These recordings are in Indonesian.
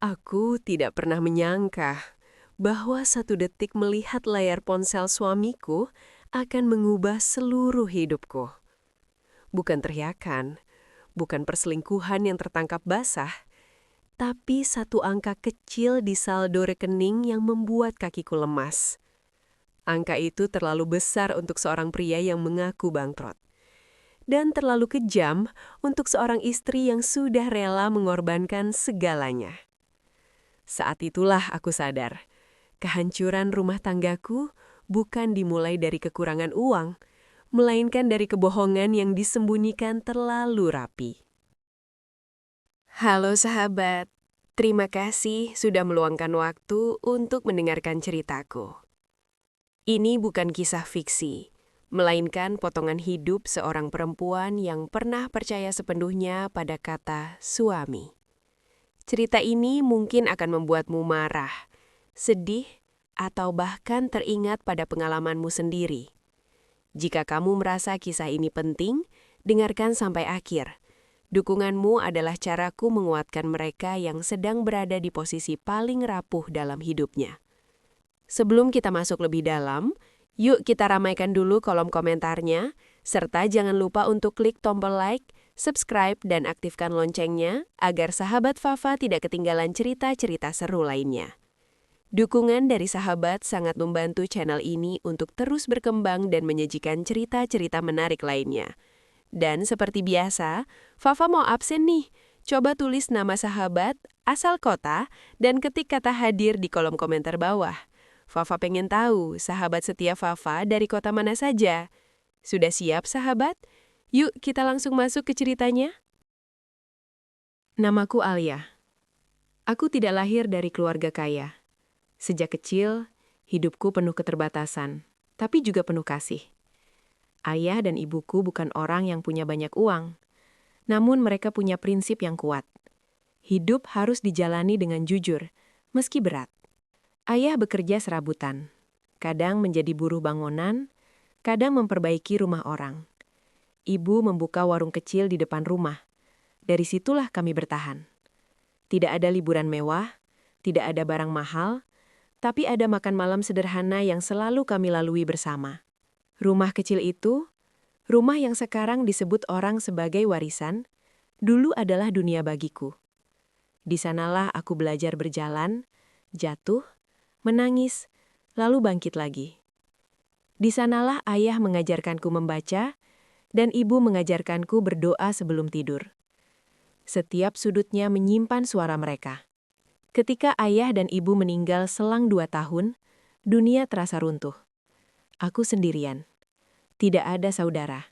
Aku tidak pernah menyangka bahwa satu detik melihat layar ponsel suamiku akan mengubah seluruh hidupku. Bukan teriakan, bukan perselingkuhan yang tertangkap basah, tapi satu angka kecil di saldo rekening yang membuat kakiku lemas. Angka itu terlalu besar untuk seorang pria yang mengaku bangkrut. Dan terlalu kejam untuk seorang istri yang sudah rela mengorbankan segalanya. Saat itulah aku sadar, kehancuran rumah tanggaku bukan dimulai dari kekurangan uang, melainkan dari kebohongan yang disembunyikan terlalu rapi. Halo sahabat, terima kasih sudah meluangkan waktu untuk mendengarkan ceritaku. Ini bukan kisah fiksi, melainkan potongan hidup seorang perempuan yang pernah percaya sepenuhnya pada kata suami. Cerita ini mungkin akan membuatmu marah, sedih, atau bahkan teringat pada pengalamanmu sendiri. Jika kamu merasa kisah ini penting, dengarkan sampai akhir. Dukunganmu adalah caraku menguatkan mereka yang sedang berada di posisi paling rapuh dalam hidupnya. Sebelum kita masuk lebih dalam, yuk kita ramaikan dulu kolom komentarnya, serta jangan lupa untuk klik tombol like, subscribe, dan aktifkan loncengnya agar sahabat Fafa tidak ketinggalan cerita-cerita seru lainnya. Dukungan dari sahabat sangat membantu channel ini untuk terus berkembang dan menyajikan cerita-cerita menarik lainnya. Dan seperti biasa, Fafa mau absen nih. Coba tulis nama sahabat, asal kota, dan ketik kata hadir di kolom komentar bawah. Fafa pengen tahu sahabat setia Fafa dari kota mana saja. Sudah siap sahabat? Yuk kita langsung masuk ke ceritanya. Namaku Alia. Aku tidak lahir dari keluarga kaya. Sejak kecil, hidupku penuh keterbatasan, tapi juga penuh kasih. Ayah dan ibuku bukan orang yang punya banyak uang, namun mereka punya prinsip yang kuat. Hidup harus dijalani dengan jujur, meski berat. Ayah bekerja serabutan, kadang menjadi buruh bangunan, kadang memperbaiki rumah orang. Ibu membuka warung kecil di depan rumah. Dari situlah kami bertahan. Tidak ada liburan mewah, tidak ada barang mahal, tapi ada makan malam sederhana yang selalu kami lalui bersama. Rumah kecil itu, rumah yang sekarang disebut orang sebagai warisan, dulu adalah dunia bagiku. Di sanalah aku belajar berjalan, jatuh, menangis, lalu bangkit lagi. Di sanalah ayah mengajarkanku membaca, dan ibu mengajarkanku berdoa sebelum tidur. Setiap sudutnya menyimpan suara mereka. Ketika ayah dan ibu meninggal selang 2 tahun, dunia terasa runtuh. Aku sendirian. Tidak ada saudara.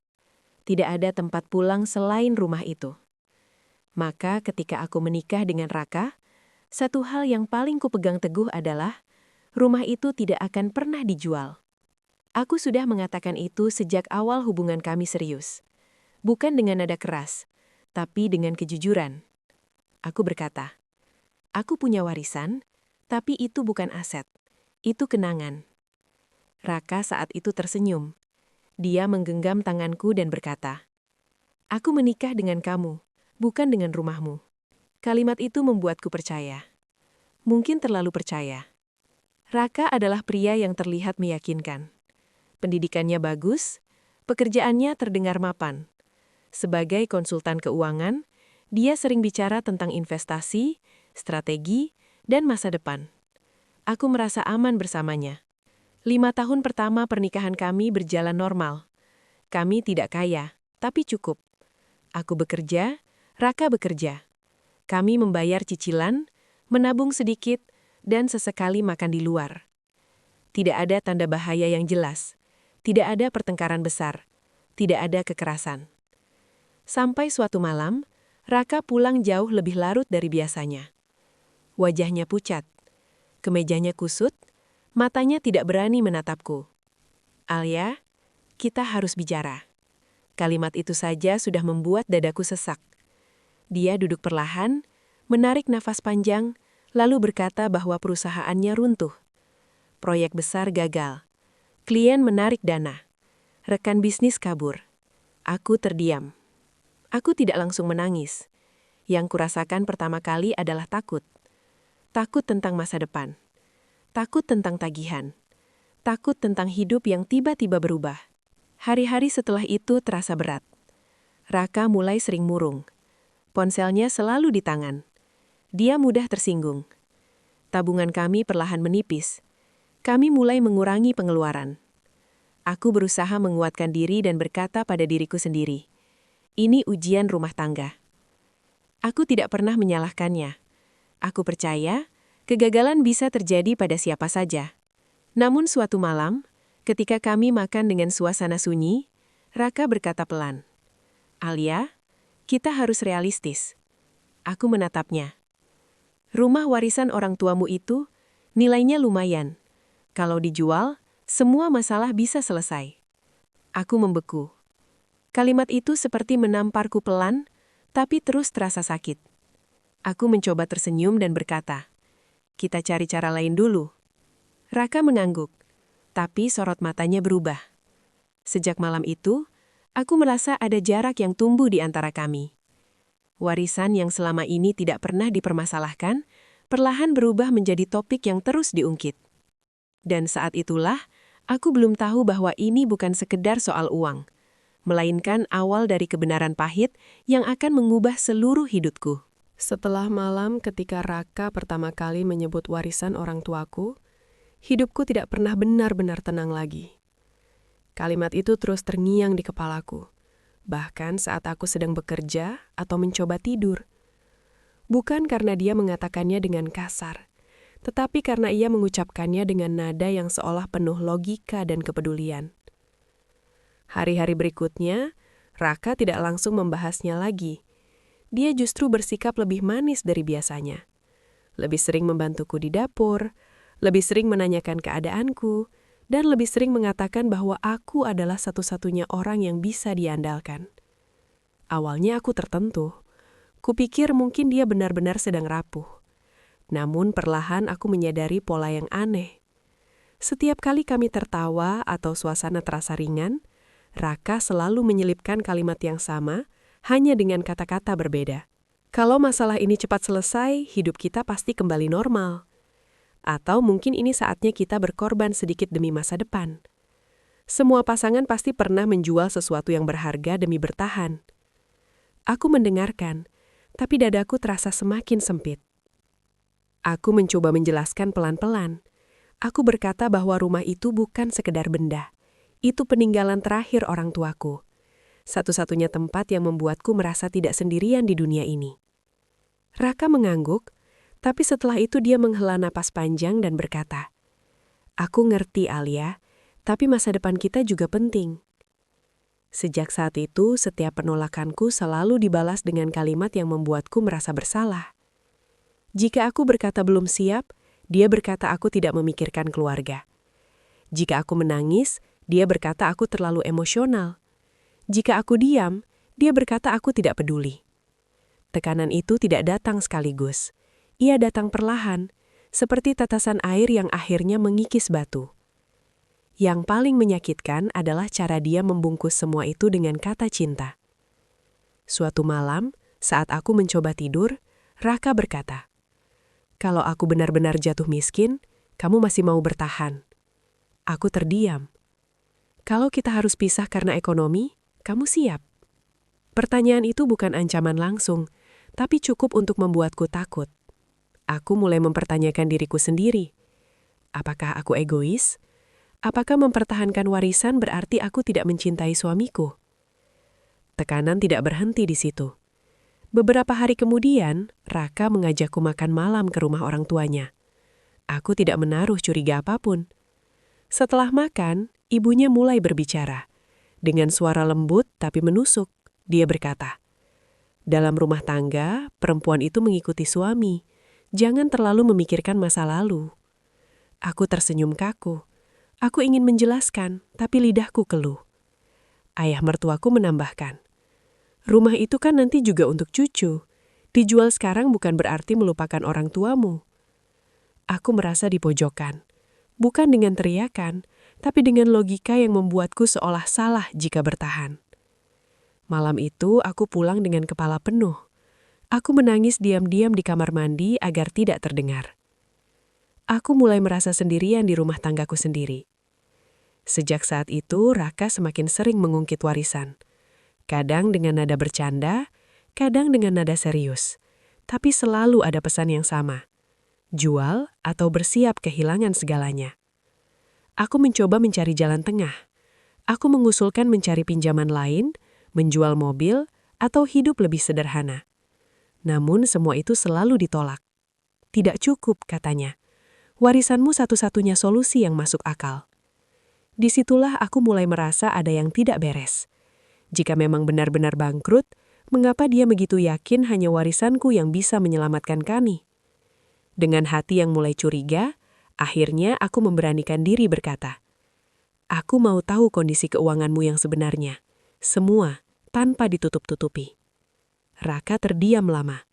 Tidak ada tempat pulang selain rumah itu. Maka ketika aku menikah dengan Raka, satu hal yang paling kupegang teguh adalah, rumah itu tidak akan pernah dijual. Aku sudah mengatakan itu sejak awal hubungan kami serius. Bukan dengan nada keras, tapi dengan kejujuran. Aku berkata, aku punya warisan, tapi itu bukan aset. Itu kenangan. Raka saat itu tersenyum. Dia menggenggam tanganku dan berkata, aku menikah dengan kamu, bukan dengan rumahmu. Kalimat itu membuatku percaya. Mungkin terlalu percaya. Raka adalah pria yang terlihat meyakinkan. Pendidikannya bagus, pekerjaannya terdengar mapan. Sebagai konsultan keuangan, dia sering bicara tentang investasi, strategi, dan masa depan. Aku merasa aman bersamanya. 5 tahun pertama pernikahan kami berjalan normal. Kami tidak kaya, tapi cukup. Aku bekerja, Raka bekerja. Kami membayar cicilan, menabung sedikit, dan sesekali makan di luar. Tidak ada tanda bahaya yang jelas. Tidak ada pertengkaran besar. Tidak ada kekerasan. Sampai suatu malam, Raka pulang jauh lebih larut dari biasanya. Wajahnya pucat. Kemejanya kusut, matanya tidak berani menatapku. Alia, kita harus bicara. Kalimat itu saja sudah membuat dadaku sesak. Dia duduk perlahan, menarik nafas panjang, lalu berkata bahwa perusahaannya runtuh. Proyek besar gagal. Klien menarik dana. Rekan bisnis kabur. Aku terdiam. Aku tidak langsung menangis. Yang kurasakan pertama kali adalah takut. Takut tentang masa depan. Takut tentang tagihan. Takut tentang hidup yang tiba-tiba berubah. Hari-hari setelah itu terasa berat. Raka mulai sering murung. Ponselnya selalu di tangan. Dia mudah tersinggung. Tabungan kami perlahan menipis. Kami mulai mengurangi pengeluaran. Aku berusaha menguatkan diri dan berkata pada diriku sendiri, ini ujian rumah tangga. Aku tidak pernah menyalahkannya. Aku percaya, kegagalan bisa terjadi pada siapa saja. Namun suatu malam, ketika kami makan dengan suasana sunyi, Raka berkata pelan, Alia, kita harus realistis. Aku menatapnya. Rumah warisan orang tuamu itu, nilainya lumayan. Kalau dijual, semua masalah bisa selesai. Aku membeku. Kalimat itu seperti menamparku pelan, tapi terus terasa sakit. Aku mencoba tersenyum dan berkata, kita cari cara lain dulu. Raka mengangguk, tapi sorot matanya berubah. Sejak malam itu, aku merasa ada jarak yang tumbuh di antara kami. Warisan yang selama ini tidak pernah dipermasalahkan, perlahan berubah menjadi topik yang terus diungkit. Dan saat itulah, aku belum tahu bahwa ini bukan sekedar soal uang, melainkan awal dari kebenaran pahit yang akan mengubah seluruh hidupku. Setelah malam ketika Raka pertama kali menyebut warisan orang tuaku, hidupku tidak pernah benar-benar tenang lagi. Kalimat itu terus terngiang di kepalaku, bahkan saat aku sedang bekerja atau mencoba tidur. Bukan karena dia mengatakannya dengan kasar, tetapi karena ia mengucapkannya dengan nada yang seolah penuh logika dan kepedulian. Hari-hari berikutnya, Raka tidak langsung membahasnya lagi. Dia justru bersikap lebih manis dari biasanya. Lebih sering membantuku di dapur, lebih sering menanyakan keadaanku, dan lebih sering mengatakan bahwa aku adalah satu-satunya orang yang bisa diandalkan. Awalnya aku tertentu. Kupikir mungkin dia benar-benar sedang rapuh. Namun perlahan aku menyadari pola yang aneh. Setiap kali kami tertawa atau suasana terasa ringan, Raka selalu menyelipkan kalimat yang sama, hanya dengan kata-kata berbeda. Kalau masalah ini cepat selesai, hidup kita pasti kembali normal. Atau mungkin ini saatnya kita berkorban sedikit demi masa depan. Semua pasangan pasti pernah menjual sesuatu yang berharga demi bertahan. Aku mendengarkan, tapi dadaku terasa semakin sempit. Aku mencoba menjelaskan pelan-pelan. Aku berkata bahwa rumah itu bukan sekedar benda. Itu peninggalan terakhir orang tuaku. Satu-satunya tempat yang membuatku merasa tidak sendirian di dunia ini. Raka mengangguk, tapi setelah itu dia menghela napas panjang dan berkata, aku ngerti Alia, tapi masa depan kita juga penting. Sejak saat itu, setiap penolakanku selalu dibalas dengan kalimat yang membuatku merasa bersalah. Jika aku berkata belum siap, dia berkata aku tidak memikirkan keluarga. Jika aku menangis, dia berkata aku terlalu emosional. Jika aku diam, dia berkata aku tidak peduli. Tekanan itu tidak datang sekaligus. Ia datang perlahan, seperti tetesan air yang akhirnya mengikis batu. Yang paling menyakitkan adalah cara dia membungkus semua itu dengan kata cinta. Suatu malam, saat aku mencoba tidur, Raka berkata, kalau aku benar-benar jatuh miskin, kamu masih mau bertahan. Aku terdiam. Kalau kita harus pisah karena ekonomi, kamu siap? Pertanyaan itu bukan ancaman langsung, tapi cukup untuk membuatku takut. Aku mulai mempertanyakan diriku sendiri. Apakah aku egois? Apakah mempertahankan warisan berarti aku tidak mencintai suamiku? Tekanan tidak berhenti di situ. Beberapa hari kemudian, Raka mengajakku makan malam ke rumah orang tuanya. Aku tidak menaruh curiga apapun. Setelah makan, ibunya mulai berbicara. Dengan suara lembut tapi menusuk, dia berkata, dalam rumah tangga, perempuan itu mengikuti suami. Jangan terlalu memikirkan masa lalu. Aku tersenyum kaku. Aku ingin menjelaskan, tapi lidahku keluh. Ayah mertuaku menambahkan, rumah itu kan nanti juga untuk cucu. Dijual sekarang bukan berarti melupakan orang tuamu. Aku merasa dipojokkan. Bukan dengan teriakan, tapi dengan logika yang membuatku seolah salah jika bertahan. Malam itu aku pulang dengan kepala penuh. Aku menangis diam-diam di kamar mandi agar tidak terdengar. Aku mulai merasa sendirian di rumah tanggaku sendiri. Sejak saat itu, Raka semakin sering mengungkit warisan. Kadang dengan nada bercanda, kadang dengan nada serius. Tapi selalu ada pesan yang sama. Jual atau bersiap kehilangan segalanya. Aku mencoba mencari jalan tengah. Aku mengusulkan mencari pinjaman lain, menjual mobil, atau hidup lebih sederhana. Namun semua itu selalu ditolak. Tidak cukup, katanya. Warisanmu satu-satunya solusi yang masuk akal. Disitulah aku mulai merasa ada yang tidak beres. Jika memang benar-benar bangkrut, mengapa dia begitu yakin hanya warisanku yang bisa menyelamatkan kami? Dengan hati yang mulai curiga, akhirnya aku memberanikan diri berkata, "Aku mau tahu kondisi keuanganmu yang sebenarnya. Semua, tanpa ditutup-tutupi." Raka terdiam lama.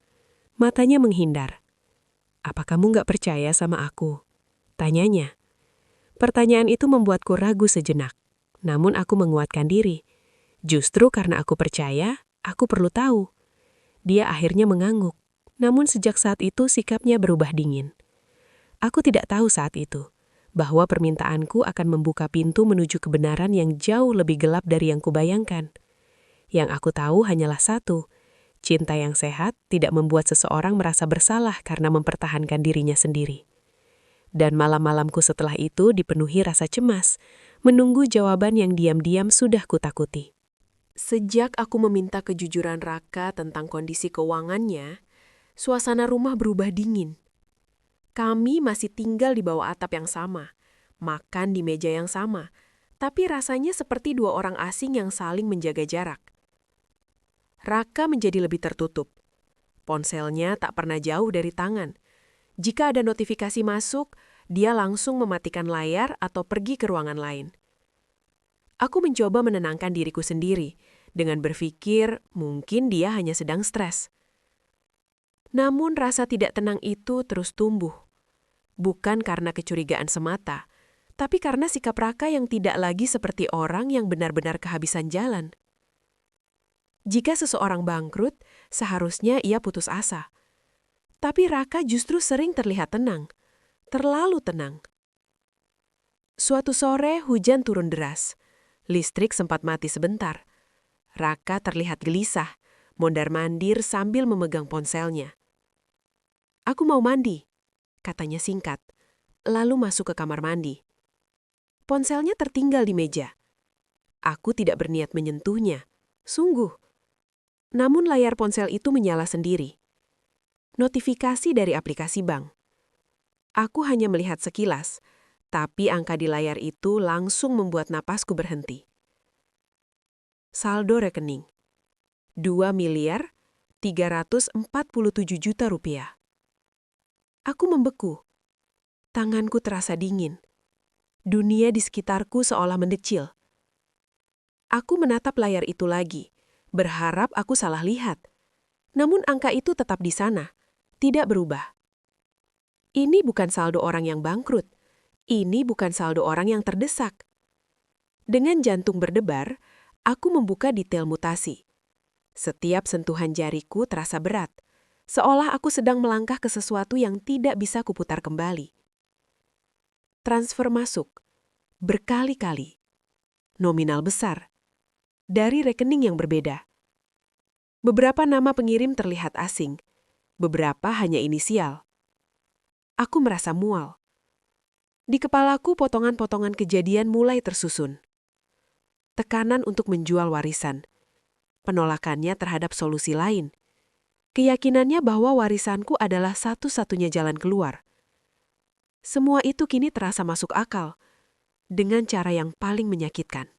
Matanya menghindar. "Apa kamu nggak percaya sama aku?" Tanyanya. Pertanyaan itu membuatku ragu sejenak. Namun aku menguatkan diri. Justru karena aku percaya, aku perlu tahu. Dia akhirnya mengangguk. Namun sejak saat itu sikapnya berubah dingin. Aku tidak tahu saat itu bahwa permintaanku akan membuka pintu menuju kebenaran yang jauh lebih gelap dari yang kubayangkan. Yang aku tahu hanyalah satu, cinta yang sehat tidak membuat seseorang merasa bersalah karena mempertahankan dirinya sendiri. Dan malam-malamku setelah itu dipenuhi rasa cemas, menunggu jawaban yang diam-diam sudah kutakuti. Sejak aku meminta kejujuran Raka tentang kondisi keuangannya, suasana rumah berubah dingin. Kami masih tinggal di bawah atap yang sama, makan di meja yang sama, tapi rasanya seperti dua orang asing yang saling menjaga jarak. Raka menjadi lebih tertutup. Ponselnya tak pernah jauh dari tangan. Jika ada notifikasi masuk, dia langsung mematikan layar atau pergi ke ruangan lain. Aku mencoba menenangkan diriku sendiri dengan berpikir mungkin dia hanya sedang stres. Namun rasa tidak tenang itu terus tumbuh. Bukan karena kecurigaan semata, tapi karena sikap Raka yang tidak lagi seperti orang yang benar-benar kehabisan jalan. Jika seseorang bangkrut, seharusnya ia putus asa. Tapi Raka justru sering terlihat tenang, terlalu tenang. Suatu sore hujan turun deras. Listrik sempat mati sebentar. Raka terlihat gelisah, mondar-mandir sambil memegang ponselnya. "Aku mau mandi," katanya singkat, lalu masuk ke kamar mandi. Ponselnya tertinggal di meja. Aku tidak berniat menyentuhnya, sungguh. Namun layar ponsel itu menyala sendiri. Notifikasi dari aplikasi bank. Aku hanya melihat sekilas, tapi angka di layar itu langsung membuat napasku berhenti. Saldo rekening. 2.347.000.000 rupiah. Aku membeku. Tanganku terasa dingin. Dunia di sekitarku seolah mendecil. Aku menatap layar itu lagi, berharap aku salah lihat. Namun angka itu tetap di sana, tidak berubah. Ini bukan saldo orang yang bangkrut. Ini bukan saldo orang yang terdesak. Dengan jantung berdebar, aku membuka detail mutasi. Setiap sentuhan jariku terasa berat, seolah aku sedang melangkah ke sesuatu yang tidak bisa kuputar kembali. Transfer masuk, berkali-kali. Nominal besar, dari rekening yang berbeda. Beberapa nama pengirim terlihat asing, beberapa hanya inisial. Aku merasa mual. Di kepalaku potongan-potongan kejadian mulai tersusun. Tekanan untuk menjual warisan. Penolakannya terhadap solusi lain. Keyakinannya bahwa warisanku adalah satu-satunya jalan keluar. Semua itu kini terasa masuk akal, dengan cara yang paling menyakitkan.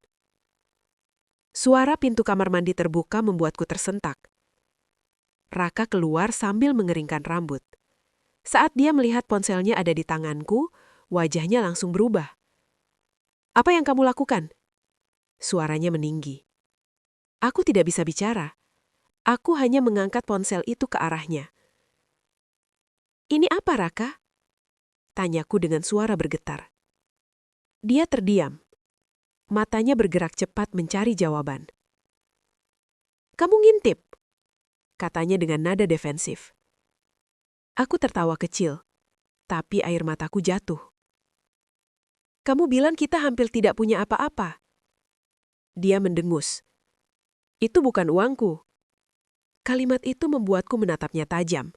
Suara pintu kamar mandi terbuka membuatku tersentak. Raka keluar sambil mengeringkan rambut. Saat dia melihat ponselnya ada di tanganku, wajahnya langsung berubah. "Apa yang kamu lakukan?" Suaranya meninggi. Aku tidak bisa bicara. Aku hanya mengangkat ponsel itu ke arahnya. "Ini apa, Raka?" Tanyaku dengan suara bergetar. Dia terdiam. Matanya bergerak cepat mencari jawaban. "Kamu ngintip?" katanya dengan nada defensif. Aku tertawa kecil. tapi air mataku jatuh. Kamu bilang kita hampir tidak punya apa-apa. Dia mendengus. Itu bukan uangku. Kalimat itu membuatku menatapnya tajam.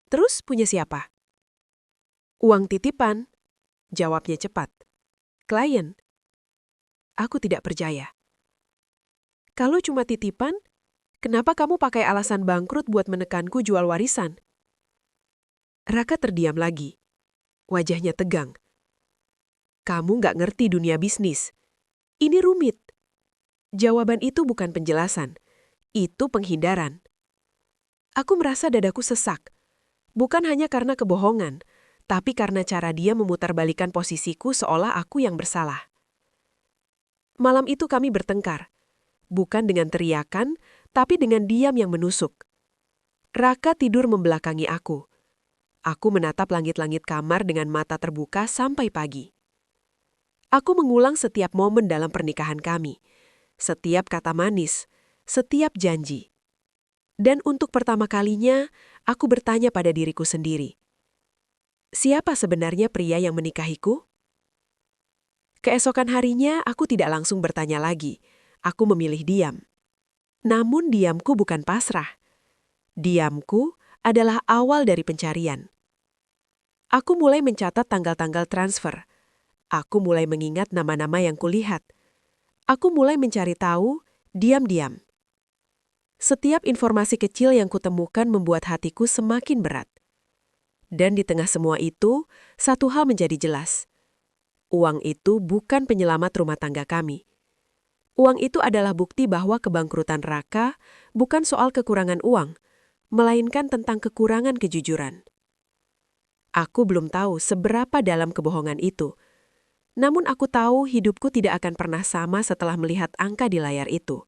Terus punya siapa? Uang titipan, jawabnya cepat. Klien. Aku tidak percaya. Kalau cuma titipan, kenapa kamu pakai alasan bangkrut buat menekanku jual warisan? Raka terdiam lagi. Wajahnya tegang. Kamu nggak ngerti dunia bisnis. Ini rumit. Jawaban itu bukan penjelasan. Itu penghindaran. Aku merasa dadaku sesak. Bukan hanya karena kebohongan, tapi karena cara dia memutarbalikkan posisiku seolah aku yang bersalah. Malam itu kami bertengkar. Bukan dengan teriakan, tapi dengan diam yang menusuk. Raka tidur membelakangi aku. Aku menatap langit-langit kamar dengan mata terbuka sampai pagi. Aku mengulang setiap momen dalam pernikahan kami. Setiap kata manis, setiap janji. Dan untuk pertama kalinya, aku bertanya pada diriku sendiri. Siapa sebenarnya pria yang menikahiku? Keesokan harinya, aku tidak langsung bertanya lagi. Aku memilih diam. Namun diamku bukan pasrah. Diamku adalah awal dari pencarian. Aku mulai mencatat tanggal-tanggal transfer. Aku mulai mengingat nama-nama yang kulihat. Aku mulai mencari tahu, diam-diam. Setiap informasi kecil yang kutemukan membuat hatiku semakin berat. Dan di tengah semua itu, satu hal menjadi jelas. Uang itu bukan penyelamat rumah tangga kami. Uang itu adalah bukti bahwa kebangkrutan Raka bukan soal kekurangan uang, melainkan tentang kekurangan kejujuran. Aku belum tahu seberapa dalam kebohongan itu. Namun aku tahu hidupku tidak akan pernah sama setelah melihat angka di layar itu.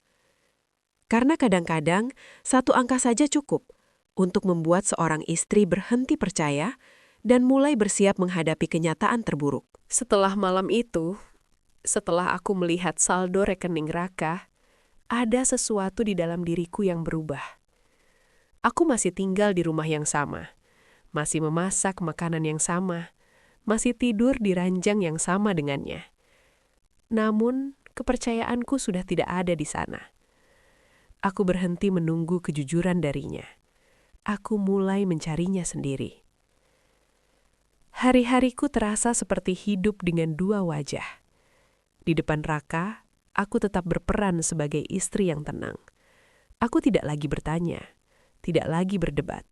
Karena kadang-kadang satu angka saja cukup untuk membuat seorang istri berhenti percaya dan mulai bersiap menghadapi kenyataan terburuk. Setelah malam itu, setelah aku melihat saldo rekening Raka, ada sesuatu di dalam diriku yang berubah. Aku masih tinggal di rumah yang sama, masih memasak makanan yang sama, masih tidur di ranjang yang sama dengannya. Namun, kepercayaanku sudah tidak ada di sana. Aku berhenti menunggu kejujuran darinya. Aku mulai mencarinya sendiri. Hari-hariku terasa seperti hidup dengan dua wajah. Di depan Raka, aku tetap berperan sebagai istri yang tenang. Aku tidak lagi bertanya, tidak lagi berdebat.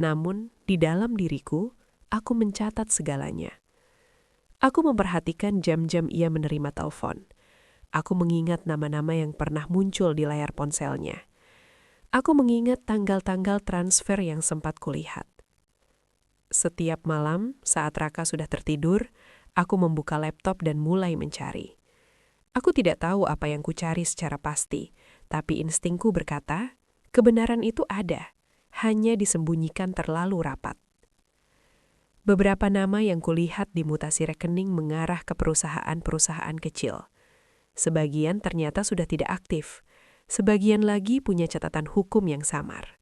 Namun, di dalam diriku, aku mencatat segalanya. Aku memperhatikan jam-jam ia menerima telepon. Aku mengingat nama-nama yang pernah muncul di layar ponselnya. Aku mengingat tanggal-tanggal transfer yang sempat kulihat. Setiap malam, saat Raka sudah tertidur, aku membuka laptop dan mulai mencari. Aku tidak tahu apa yang kucari secara pasti, tapi instingku berkata, kebenaran itu ada, hanya disembunyikan terlalu rapat. Beberapa nama yang kulihat di mutasi rekening mengarah ke perusahaan-perusahaan kecil. Sebagian ternyata sudah tidak aktif, sebagian lagi punya catatan hukum yang samar.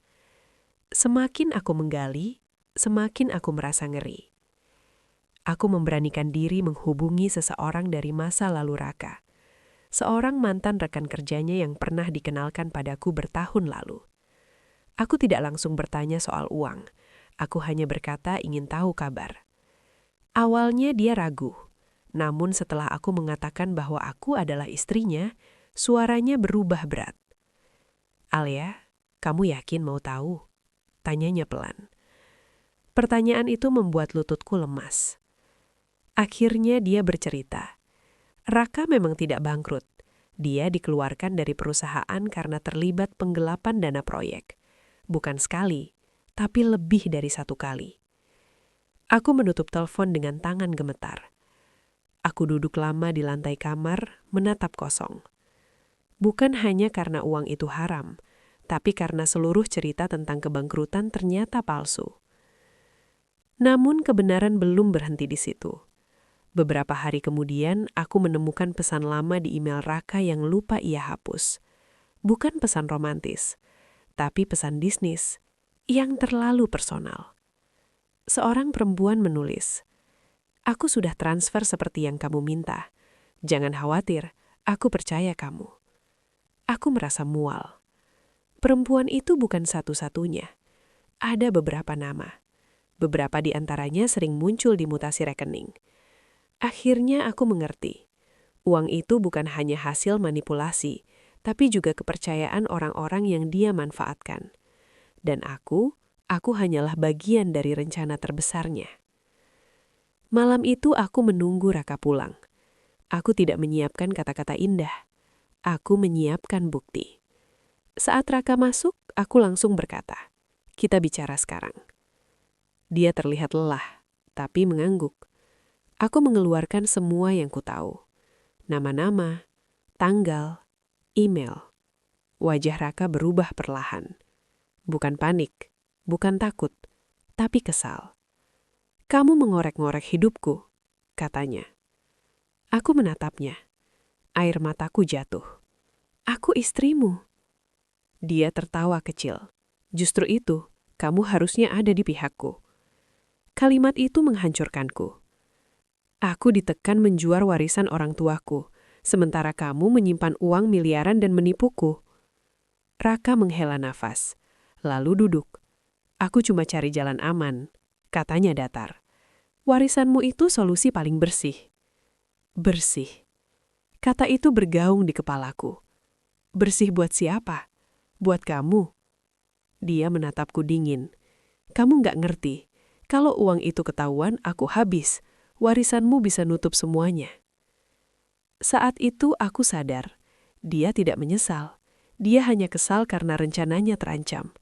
Semakin aku menggali, semakin aku merasa ngeri. Aku memberanikan diri menghubungi seseorang dari masa lalu Raka, seorang mantan rekan kerjanya yang pernah dikenalkan padaku bertahun lalu. Aku tidak langsung bertanya soal uang. Aku hanya berkata ingin tahu kabar. Awalnya dia ragu, namun setelah aku mengatakan bahwa aku adalah istrinya, suaranya berubah berat. Alia, kamu yakin mau tahu? Tanyanya pelan. Pertanyaan itu membuat lututku lemas. Akhirnya dia bercerita. Raka memang tidak bangkrut. Dia dikeluarkan dari perusahaan karena terlibat penggelapan dana proyek. Bukan sekali, tapi lebih dari satu kali. Aku menutup telepon dengan tangan gemetar. Aku duduk lama di lantai kamar, menatap kosong. Bukan hanya karena uang itu haram, tapi karena seluruh cerita tentang kebangkrutan ternyata palsu. Namun kebenaran belum berhenti di situ. Beberapa hari kemudian, aku menemukan pesan lama di email Raka yang lupa ia hapus. Bukan pesan romantis, tapi pesan bisnis yang terlalu personal. Seorang perempuan menulis, "Aku sudah transfer seperti yang kamu minta. Jangan khawatir, aku percaya kamu." Aku merasa mual. Perempuan itu bukan satu-satunya. Ada beberapa nama. Beberapa di antaranya sering muncul di mutasi rekening. Akhirnya aku mengerti. Uang itu bukan hanya hasil manipulasi, tapi juga kepercayaan orang-orang yang dia manfaatkan. Dan aku hanyalah bagian dari rencana terbesarnya. Malam itu aku menunggu Raka pulang. Aku tidak menyiapkan kata-kata indah. Aku menyiapkan bukti. Saat Raka masuk, aku langsung berkata, "Kita bicara sekarang." Dia terlihat lelah, tapi mengangguk. Aku mengeluarkan semua yang kutahu. Nama-nama, tanggal, email. Wajah Raka berubah perlahan. Bukan panik, bukan takut, tapi kesal. "Kamu mengorek-ngorek hidupku," katanya. Aku menatapnya. Air mataku jatuh. "Aku istrimu." Dia tertawa kecil. "Justru itu, kamu harusnya ada di pihakku." Kalimat itu menghancurkanku. Aku ditekan menjual warisan orang tuaku, sementara kamu menyimpan uang miliaran dan menipuku. Raka menghela nafas, lalu duduk. "Aku cuma cari jalan aman," katanya datar. "Warisanmu itu solusi paling bersih." Bersih. Kata itu bergaung di kepalaku. Bersih buat siapa? Buat kamu. Dia menatapku dingin. "Kamu nggak ngerti. Kalau uang itu ketahuan, aku habis. Warisanmu bisa nutup semuanya." Saat itu aku sadar. Dia tidak menyesal. Dia hanya kesal karena rencananya terancam.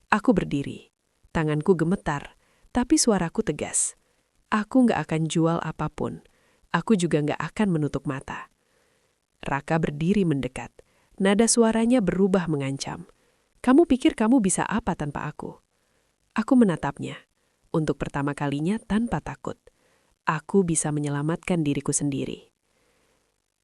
Aku berdiri. Tanganku gemetar, tapi suaraku tegas. Aku nggak akan jual apapun. Aku juga nggak akan menutup mata. Raka berdiri mendekat. Nada suaranya berubah mengancam. "Kamu pikir kamu bisa apa tanpa aku?" Aku menatapnya. Untuk pertama kalinya tanpa takut. Aku bisa menyelamatkan diriku sendiri.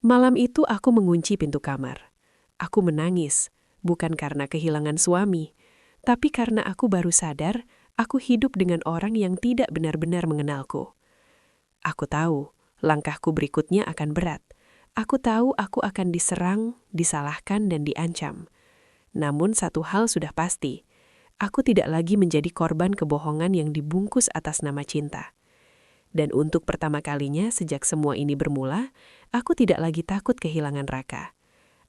Malam itu aku mengunci pintu kamar. Aku menangis, bukan karena kehilangan suami, tapi karena aku baru sadar aku hidup dengan orang yang tidak benar-benar mengenalku. Aku tahu langkahku berikutnya akan berat. Aku tahu aku akan diserang, disalahkan, dan diancam. Namun satu hal sudah pasti, aku tidak lagi menjadi korban kebohongan yang dibungkus atas nama cinta. Dan untuk pertama kalinya sejak semua ini bermula, aku tidak lagi takut kehilangan Raka.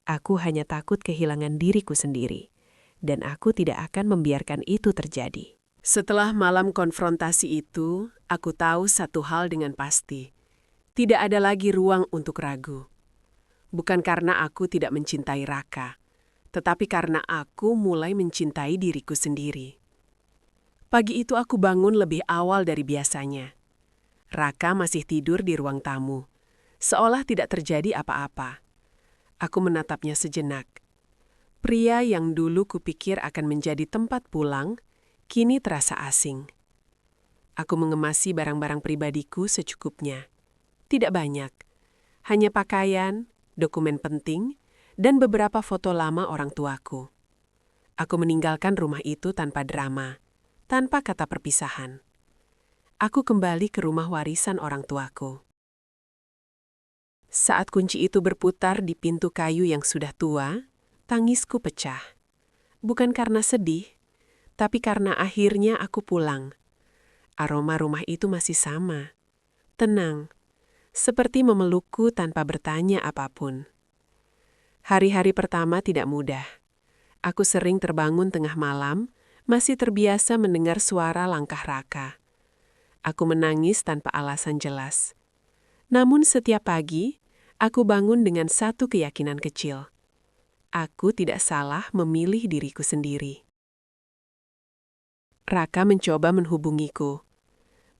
Aku hanya takut kehilangan diriku sendiri. Dan aku tidak akan membiarkan itu terjadi. Setelah malam konfrontasi itu, aku tahu satu hal dengan pasti. Tidak ada lagi ruang untuk ragu. Bukan karena aku tidak mencintai Raka, tetapi karena aku mulai mencintai diriku sendiri. Pagi itu aku bangun lebih awal dari biasanya. Raka masih tidur di ruang tamu, seolah tidak terjadi apa-apa. Aku menatapnya sejenak. Pria yang dulu kupikir akan menjadi tempat pulang, kini terasa asing. Aku mengemasi barang-barang pribadiku secukupnya. Tidak banyak, hanya pakaian, dokumen penting, dan beberapa foto lama orang tuaku. Aku meninggalkan rumah itu tanpa drama, tanpa kata perpisahan. Aku kembali ke rumah warisan orang tuaku. Saat kunci itu berputar di pintu kayu yang sudah tua, tangisku pecah. Bukan karena sedih, tapi karena akhirnya aku pulang. Aroma rumah itu masih sama. Tenang, seperti memelukku tanpa bertanya apapun. Hari-hari pertama tidak mudah. Aku sering terbangun tengah malam, masih terbiasa mendengar suara langkah Raka. Aku menangis tanpa alasan jelas. Namun setiap pagi, aku bangun dengan satu keyakinan kecil. Aku tidak salah memilih diriku sendiri. Raka mencoba menghubungiku.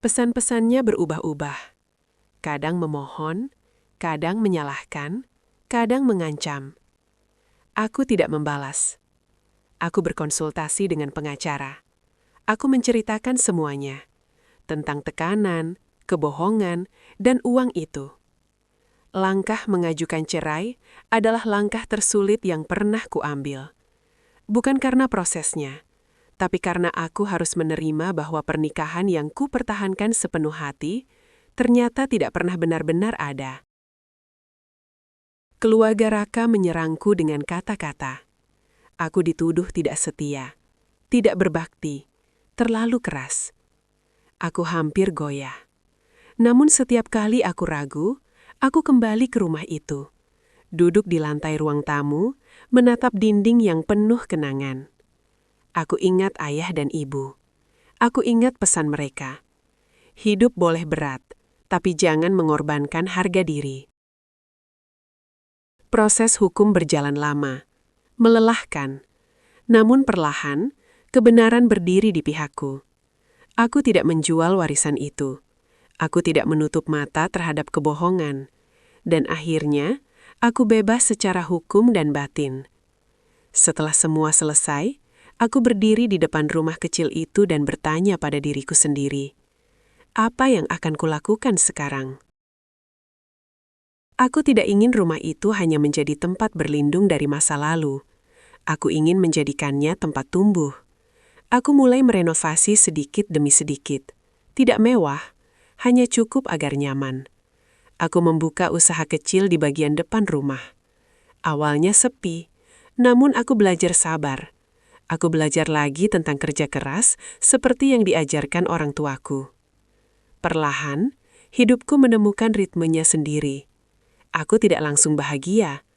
Pesan-pesannya berubah-ubah. Kadang memohon, kadang menyalahkan, kadang mengancam. Aku tidak membalas. Aku berkonsultasi dengan pengacara. Aku menceritakan semuanya. Tentang tekanan, kebohongan, dan uang itu. Langkah mengajukan cerai adalah langkah tersulit yang pernah kuambil. Bukan karena prosesnya, Tapi karena aku harus menerima bahwa pernikahan yang kupertahankan sepenuh hati, ternyata tidak pernah benar-benar ada. Keluarga Raka menyerangku dengan kata-kata. Aku dituduh tidak setia, tidak berbakti, terlalu keras. Aku hampir goyah. Namun setiap kali aku ragu, aku kembali ke rumah itu. Duduk di lantai ruang tamu, menatap dinding yang penuh kenangan. Aku ingat ayah dan ibu. Aku ingat pesan mereka. Hidup boleh berat, tapi jangan mengorbankan harga diri. Proses hukum berjalan lama, melelahkan. Namun perlahan, kebenaran berdiri di pihakku. Aku tidak menjual warisan itu. Aku tidak menutup mata terhadap kebohongan. Dan akhirnya, aku bebas secara hukum dan batin. Setelah semua selesai, aku berdiri di depan rumah kecil itu dan bertanya pada diriku sendiri, apa yang akan kulakukan sekarang? Aku tidak ingin rumah itu hanya menjadi tempat berlindung dari masa lalu. Aku ingin menjadikannya tempat tumbuh. Aku mulai merenovasi sedikit demi sedikit. Tidak mewah, hanya cukup agar nyaman. Aku membuka usaha kecil di bagian depan rumah. Awalnya sepi, namun aku belajar sabar. Aku belajar lagi tentang kerja keras seperti yang diajarkan orang tuaku. Perlahan, hidupku menemukan ritmenya sendiri. Aku tidak langsung bahagia.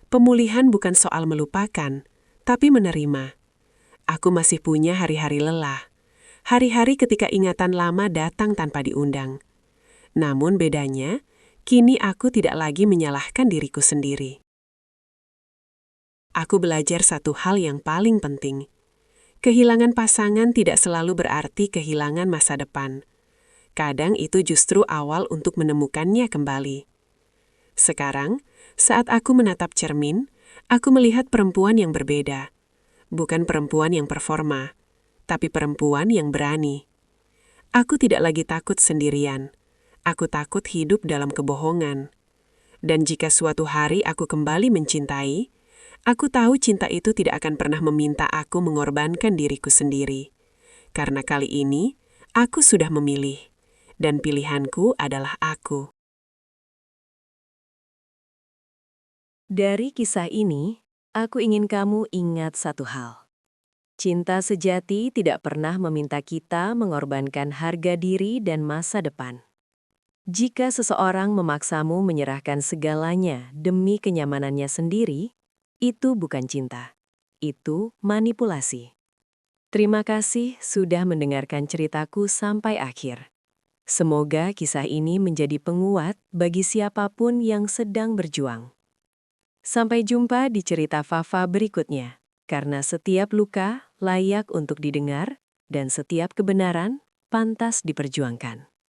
Pemulihan bukan soal melupakan, tapi menerima. Aku masih punya hari-hari lelah. Hari-hari ketika ingatan lama datang tanpa diundang. Namun bedanya, kini aku tidak lagi menyalahkan diriku sendiri. Aku belajar satu hal yang paling penting. Kehilangan pasangan tidak selalu berarti kehilangan masa depan. Kadang itu justru awal untuk menemukannya kembali. Sekarang, saat aku menatap cermin, aku melihat perempuan yang berbeda. Bukan perempuan yang performa, tapi perempuan yang berani. Aku tidak lagi takut sendirian. Aku takut hidup dalam kebohongan. Dan jika suatu hari aku kembali mencintai, aku tahu cinta itu tidak akan pernah meminta aku mengorbankan diriku sendiri. Karena kali ini, aku sudah memilih. Dan pilihanku adalah aku. Dari kisah ini, aku ingin kamu ingat satu hal. Cinta sejati tidak pernah meminta kita mengorbankan harga diri dan masa depan. Jika seseorang memaksamu menyerahkan segalanya demi kenyamanannya sendiri, itu bukan cinta. Itu manipulasi. Terima kasih sudah mendengarkan ceritaku sampai akhir. Semoga kisah ini menjadi penguat bagi siapapun yang sedang berjuang. Sampai jumpa di cerita Fafa berikutnya, karena setiap luka layak untuk didengar dan setiap kebenaran pantas diperjuangkan.